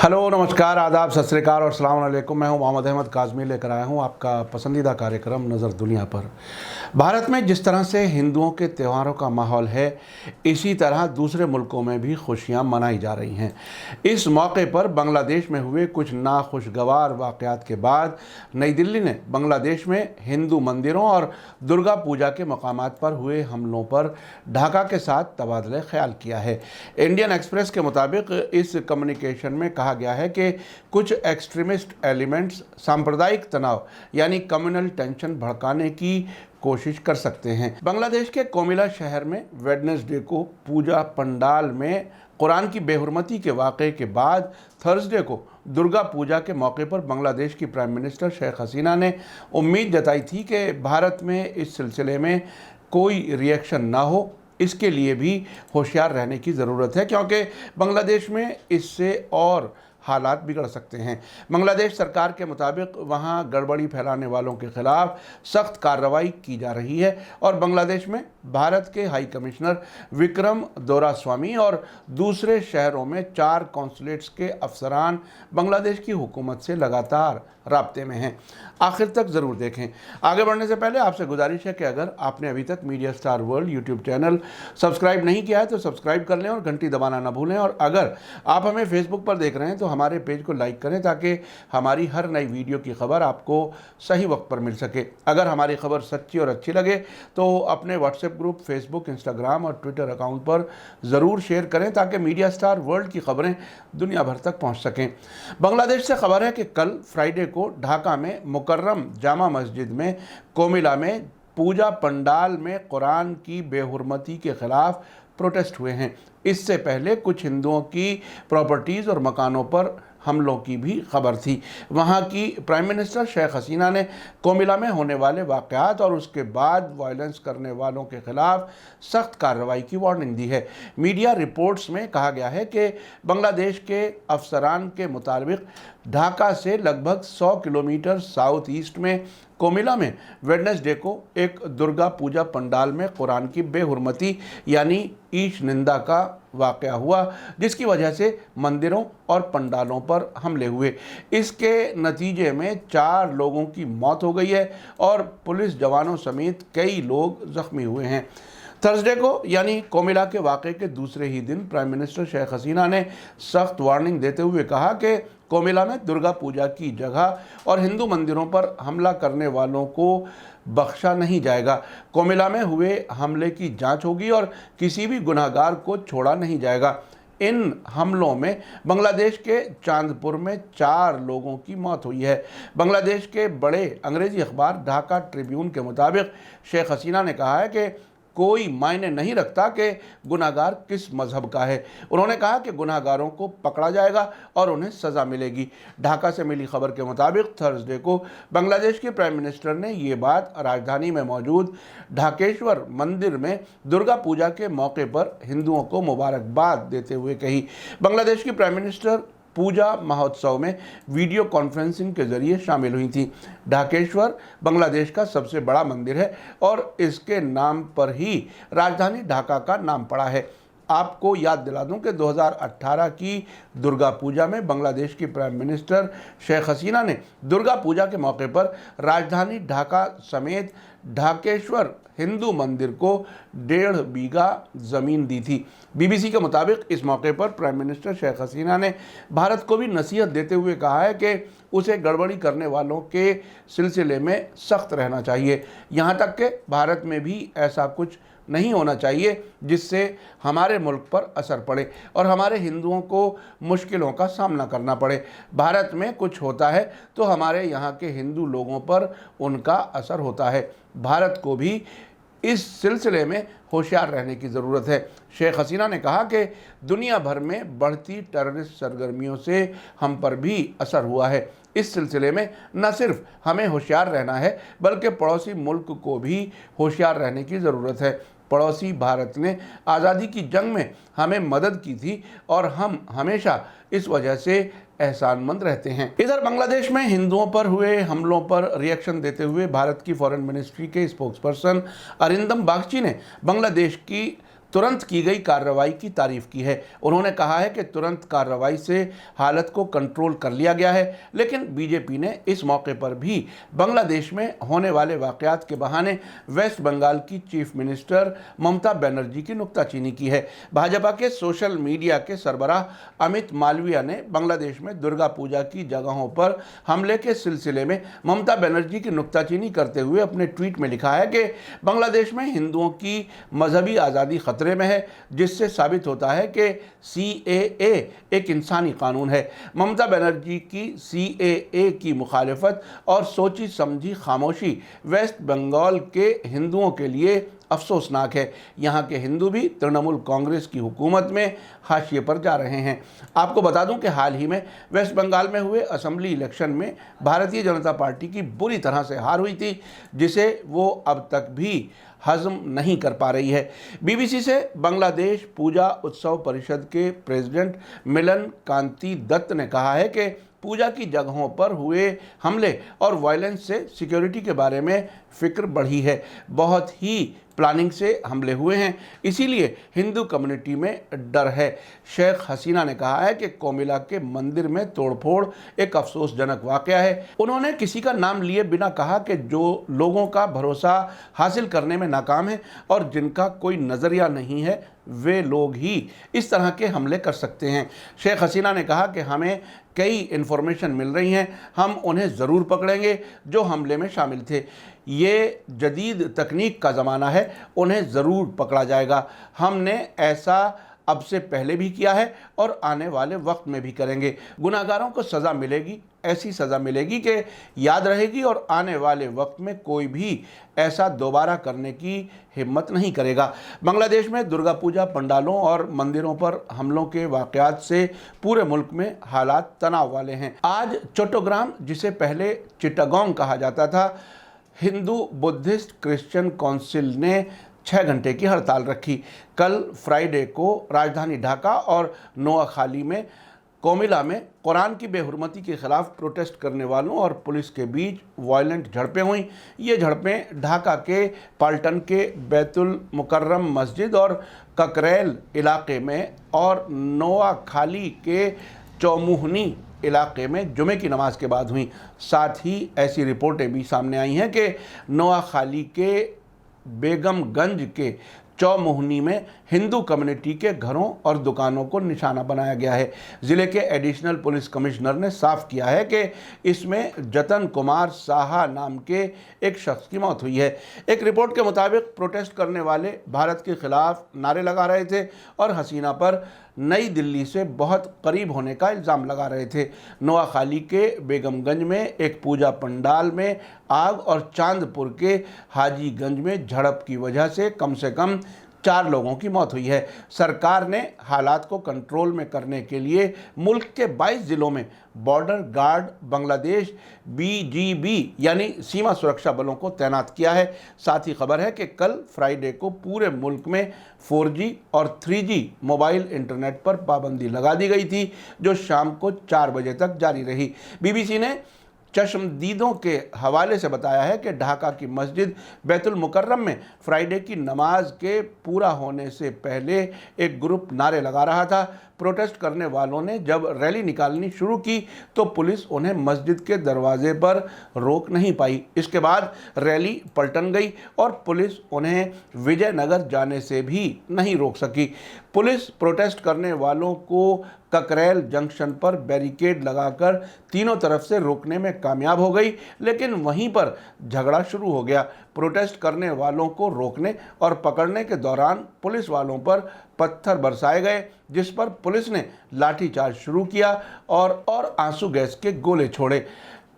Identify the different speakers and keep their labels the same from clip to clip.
Speaker 1: Hello, नमस्कार, आदाब, सत श्री अकाल और अस्सलाम वालेकुम। मैं हूं मोहम्मद अहमद काज़मी, लेकर आया हूं आपका पसंदीदा कार्यक्रम नज़र दुनिया पर। भारत में जिस तरह से हिंदुओं के त्योहारों का माहौल है, इसी तरह दूसरे मुल्कों में भी खुशियां मनाई जा रही हैं। इस मौके पर बांग्लादेश में हुए कुछ नाखुशगवार वाक़यात के बाद नई दिल्ली ने बांग्लादेश में हिंदू मंदिरों और दुर्गा पूजा के मकामात पर हुए हमलों पर ढाका के साथ तबादला ख्याल किया है। इंडियन एक्सप्रेस के मुताबिक इस कम्युनिकेशन में कहा गया है कि कुछ एक्सट्रीमिस्ट एलिमेंट्स सांप्रदायिक तनाव यानी कम्युनल टेंशन भड़काने की कोशिश कर सकते हैं। बांग्लादेश के कोमिला शहर में वेडनेसडे को पूजा पंडाल में कुरान की बेहुरमती के वाक़े के बाद थर्सडे को दुर्गा पूजा के मौके पर बांग्लादेश की प्राइम मिनिस्टर शेख हसीना ने उम्मीद जताई थी कि भारत में इस सिलसिले में कोई रिएक्शन ना हो। इसके लिए भी होशियार रहने की ज़रूरत है, क्योंकि बांग्लादेश में इससे और हालात बिगड़ सकते हैं। बांग्लादेश सरकार के मुताबिक वहां गड़बड़ी फैलाने वालों के खिलाफ सख्त कार्रवाई की जा रही है और बांग्लादेश में भारत के हाई कमिश्नर विक्रम दोरास्वामी और दूसरे शहरों में 4 कॉन्सुलेट्स के अफसरान बांग्लादेश की हुकूमत से लगातार राब्ते में हैं। आखिर तक ज़रूर देखें। आगे बढ़ने से पहले आपसे गुजारिश है कि अगर आपने अभी तक media star world YouTube channel subscribe नहीं किया है तो सब्सक्राइब कर लें और घंटी दबाना ना भूलें। और अगर आप हमें फेसबुक पर देख रहे हैं तो हमारे पेज को लाइक करें ताकि हमारी हर नई वीडियो की खबर आपको सही वक्त पर मिल सके। अगर हमारी खबर सच्ची और अच्छी लगे तो अपने व्हाट्सएप ग्रुप, फेसबुक, इंस्टाग्राम और ट्विटर अकाउंट पर ज़रूर शेयर करें ताकि मीडिया स्टार वर्ल्ड की खबरें दुनिया भर तक पहुँच सकें। बांग्लादेश से खबर है कि कल फ्राइडे को ढाका में मुकर्रम जामा मस्जिद में कोमिला में पूजा पंडाल में कुरान की बेहुरमती के खिलाफ प्रोटेस्ट हुए हैं। इससे पहले कुछ हिंदुओं की प्रॉपर्टीज़ और मकानों पर हमलों की भी खबर थी। वहाँ की प्राइम मिनिस्टर शेख हसीना ने कोमिला में होने वाले वाक़यात और उसके बाद वायलेंस करने वालों के खिलाफ सख्त कार्रवाई की वार्निंग दी है। मीडिया रिपोर्ट्स में कहा गया है कि बांग्लादेश के अफसरान के मुताबिक ढाका से लगभग 100 किलोमीटर साउथ ईस्ट में कोमिला में वेडनेसडे को एक दुर्गा पूजा पंडाल में कुरान की बेहुरमती यानी ईश निंदा का वाक़या हुआ, जिसकी वजह से मंदिरों और पंडालों पर हमले हुए। इसके नतीजे में 4 लोगों की मौत हो गई है और पुलिस जवानों समेत कई लोग ज़ख्मी हुए हैं। थर्सडे को यानी कोमिला के वाक़े के दूसरे ही दिन प्राइम मिनिस्टर शेख हसीना ने सख्त वार्निंग देते हुए कहा कि कोमिला में दुर्गा पूजा की जगह और हिंदू मंदिरों पर हमला करने वालों को बख्शा नहीं जाएगा। कोमिला में हुए हमले की जांच होगी और किसी भी गुनहगार को छोड़ा नहीं जाएगा। इन हमलों में बांग्लादेश के चांदपुर में 4 लोगों की मौत हुई है। बांग्लादेश के बड़े अंग्रेजी अखबार ढाका ट्रिब्यून के मुताबिक शेख हसीना ने कहा है कि कोई मायने नहीं रखता कि गुनाहगार किस मजहब का है। उन्होंने कहा कि गुनाहगारों को पकड़ा जाएगा और उन्हें सज़ा मिलेगी। ढाका से मिली खबर के मुताबिक थर्सडे को बांग्लादेश के प्राइम मिनिस्टर ने ये बात राजधानी में मौजूद ढाकेश्वर मंदिर में दुर्गा पूजा के मौके पर हिंदुओं को मुबारकबाद देते हुए कही। बांग्लादेश की प्राइम मिनिस्टर पूजा महोत्सव में वीडियो कॉन्फ्रेंसिंग के जरिए शामिल हुई थी। ढाकेश्वर बांग्लादेश का सबसे बड़ा मंदिर है और इसके नाम पर ही राजधानी ढाका का नाम पड़ा है। आपको याद दिला दूं कि 2018 की दुर्गा पूजा में बांग्लादेश की प्राइम मिनिस्टर शेख हसीना ने दुर्गा पूजा के मौके पर राजधानी ढाका समेत ढाकेश्वर हिंदू मंदिर को 1.5 बीघा ज़मीन दी थी। बीबीसी के मुताबिक इस मौके पर प्राइम मिनिस्टर शेख हसीना ने भारत को भी नसीहत देते हुए कहा है कि उसे गड़बड़ी करने वालों के सिलसिले में सख्त रहना चाहिए। यहाँ तक कि भारत में भी ऐसा कुछ नहीं होना चाहिए जिससे हमारे मुल्क पर असर पड़े और हमारे हिंदुओं को मुश्किलों का सामना करना पड़े। भारत में कुछ होता है तो हमारे यहाँ के हिंदू लोगों पर उनका असर होता है। भारत को भी इस सिलसिले में होशियार रहने की ज़रूरत है। शेख हसीना ने कहा कि दुनिया भर में बढ़ती टेररिस्ट सरगर्मियों से हम पर भी असर हुआ है। इस सिलसिले में न सिर्फ हमें होशियार रहना है बल्कि पड़ोसी मुल्क को भी होशियार रहने की ज़रूरत है। पड़ोसी भारत ने आज़ादी की जंग में हमें मदद की थी और हम हमेशा इस वजह से एहसानमंद रहते हैं। इधर बांग्लादेश में हिंदुओं पर हुए हमलों पर रिएक्शन देते हुए भारत की फॉरेन मिनिस्ट्री के स्पोक्सपर्सन अरिंदम बागची ने बांग्लादेश की तुरंत की गई कार्रवाई की तारीफ की है। उन्होंने कहा है कि तुरंत कार्रवाई से हालत को कंट्रोल कर लिया गया है, लेकिन बीजेपी ने इस मौके पर भी बांग्लादेश में होने वाले वाकयात के बहाने वेस्ट बंगाल की चीफ मिनिस्टर ममता बनर्जी की नुक्ताचीनी की है। भाजपा के सोशल मीडिया के सरबराह अमित मालवीय ने बांग्लादेश में दुर्गा पूजा की जगहों पर हमले के सिलसिले में ममता बनर्जी की नुक्ताचीनी करते हुए अपने ट्वीट में लिखा है कि बांग्लादेश में हिंदुओं की मजहबी आज़ादी खतरे में है, जिससे साबित होता है कि CAA एक इंसानी कानून है। ममता बनर्जी की CAA की मुखालिफत और सोची समझी खामोशी वेस्ट बंगाल के हिंदुओं के लिए अफसोसनाक है। यहाँ के हिंदू भी तृणमूल कांग्रेस की हुकूमत में हाशिए पर जा रहे हैं। आपको बता दूं कि हाल ही में वेस्ट बंगाल में हुए असेंबली इलेक्शन में भारतीय जनता पार्टी की बुरी तरह से हार हुई थी, जिसे वो अब तक भी हजम नहीं कर पा रही है। BBC से बांग्लादेश पूजा उत्सव परिषद के प्रेसिडेंट मिलन कांति दत्त ने कहा है कि पूजा की जगहों पर हुए हमले और वायलेंस से सिक्योरिटी के बारे में फिक्र बढ़ी है। बहुत ही प्लानिंग से हमले हुए हैं, इसीलिए हिंदू कम्युनिटी में डर है। शेख हसीना ने कहा है कि कोमिला के मंदिर में तोड़फोड़ एक अफसोसजनक वाकया है। उन्होंने किसी का नाम लिए बिना कहा कि जो लोगों का भरोसा हासिल करने में नाकाम है और जिनका कोई नज़रिया नहीं है, वे लोग ही इस तरह के हमले कर सकते हैं। शेख हसीना ने कहा कि हमें कई इन्फॉर्मेशन मिल रही हैं, हम उन्हें ज़रूर पकड़ेंगे जो हमले में शामिल थे। ये जदीद तकनीक का ज़माना है, उन्हें ज़रूर पकड़ा जाएगा। हमने ऐसा अब से पहले भी किया है और आने वाले वक्त में भी करेंगे। गुनाहगारों को सज़ा मिलेगी, ऐसी सज़ा मिलेगी कि याद रहेगी और आने वाले वक्त में कोई भी ऐसा दोबारा करने की हिम्मत नहीं करेगा। बांग्लादेश में दुर्गा पूजा पंडालों और मंदिरों पर हमलों के वाक़यात से पूरे मुल्क में हालात तनाव वाले हैं। आज चट्टोग्राम, जिसे पहले चिटागोंग कहा जाता था, हिंदू बुद्धिस्ट क्रिश्चियन काउंसिल ने 6 घंटे की हड़ताल रखी। कल फ्राइडे को राजधानी ढाका और नोआखाली में कोमिला में कुरान की बेहुरमती के खिलाफ प्रोटेस्ट करने वालों और पुलिस के बीच वायलेंट झड़पें हुई। ये झड़पें ढाका के पाल्टन के बैतुल मुकर्रम मस्जिद और ककरैल इलाके में और नोआखाली के चौमुहनी इलाके में जुमे की नमाज के बाद हुई। साथ ही ऐसी रिपोर्टें भी सामने आई हैं कि नोआखाली के बेगमगंज के चौमुहनी में हिंदू कम्युनिटी के घरों और दुकानों को निशाना बनाया गया है। ज़िले के एडिशनल पुलिस कमिश्नर ने साफ किया है कि इसमें जतन कुमार साहा नाम के एक शख्स की मौत हुई है। एक रिपोर्ट के मुताबिक प्रोटेस्ट करने वाले भारत के खिलाफ नारे लगा रहे थे और हसीना पर नई दिल्ली से बहुत करीब होने का इल्ज़ाम लगा रहे थे। नोआखाली के बेगमगंज में एक पूजा पंडाल में आग और चांदपुर के हाजीगंज में झड़प की वजह से कम 4 लोगों की मौत हुई है। सरकार ने हालात को कंट्रोल में करने के लिए मुल्क के 22 ज़िलों में बॉर्डर गार्ड बांग्लादेश BGB यानी सीमा सुरक्षा बलों को तैनात किया है। साथ ही खबर है कि कल फ्राइडे को पूरे मुल्क में 4G और 3G मोबाइल इंटरनेट पर पाबंदी लगा दी गई थी, जो शाम को 4 बजे तक जारी रही। BBC ने चश्मदीदों के हवाले से बताया है कि ढाका की मस्जिद बैतुल मुकर्रम में फ्राइडे की नमाज के पूरा होने से पहले एक ग्रुप नारे लगा रहा था। प्रोटेस्ट करने वालों ने जब रैली निकालनी शुरू की तो पुलिस उन्हें मस्जिद के दरवाजे पर रोक नहीं पाई। इसके बाद रैली पलटन गई और पुलिस उन्हें विजयनगर जाने से भी नहीं रोक सकी। पुलिस प्रोटेस्ट करने वालों को ककरैल जंक्शन पर बैरिकेड लगाकर तीनों तरफ से रोकने में कामयाब हो गई, लेकिन वहीं पर झगड़ा शुरू हो गया। प्रोटेस्ट करने वालों को रोकने और पकड़ने के दौरान पुलिस वालों पर पत्थर बरसाए गए, जिस पर पुलिस ने लाठीचार्ज शुरू किया और आंसू गैस के गोले छोड़े।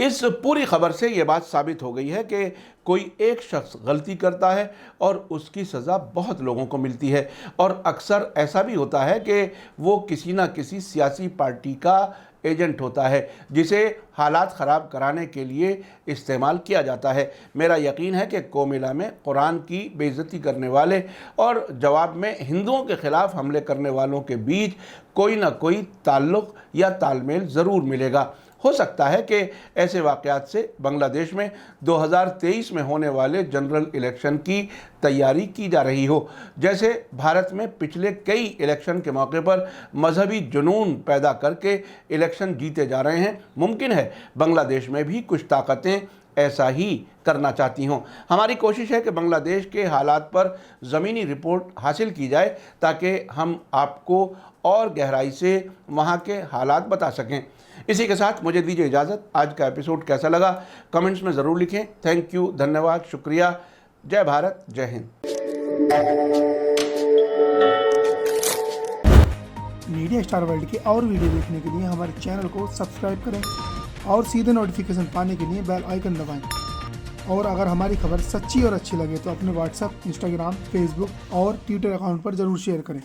Speaker 1: इस पूरी खबर से ये बात साबित हो गई है कि कोई एक शख्स गलती करता है और उसकी सज़ा बहुत लोगों को मिलती है, और अक्सर ऐसा भी होता है कि वो किसी न किसी सियासी पार्टी का एजेंट होता है, जिसे हालात ख़राब कराने के लिए इस्तेमाल किया जाता है। मेरा यकीन है कि कोमिला में कुरान की बेइज्जती करने वाले और जवाब में हिंदुओं के ख़िलाफ़ हमले करने वालों के बीच कोई ना कोई ताल्लुक़ या तालमेल ज़रूर मिलेगा। हो सकता है कि ऐसे वाक़यात से बांग्लादेश में 2023 में होने वाले जनरल इलेक्शन की तैयारी की जा रही हो। जैसे भारत में पिछले कई इलेक्शन के मौके पर मजहबी जुनून पैदा करके इलेक्शन जीते जा रहे हैं, मुमकिन है बांग्लादेश में भी कुछ ताकतें ऐसा ही करना चाहती हों। हमारी कोशिश है कि बांग्लादेश के हालात पर ज़मीनी रिपोर्ट हासिल की जाए ताकि हम आपको और गहराई से वहाँ के हालात बता सकें। इसी के साथ मुझे दीजिए इजाज़त। आज का एपिसोड कैसा लगा कमेंट्स में ज़रूर लिखें। थैंक यू, धन्यवाद, शुक्रिया। जय भारत, जय हिंद।
Speaker 2: मीडिया स्टार वर्ल्ड के और वीडियो देखने के लिए हमारे चैनल को सब्सक्राइब करें और सीधे नोटिफिकेशन पाने के लिए बेल आइकन दबाएं। और अगर हमारी खबर सच्ची और अच्छी लगे तो अपने व्हाट्सएप, इंस्टाग्राम, फेसबुक और ट्विटर अकाउंट पर ज़रूर शेयर करें।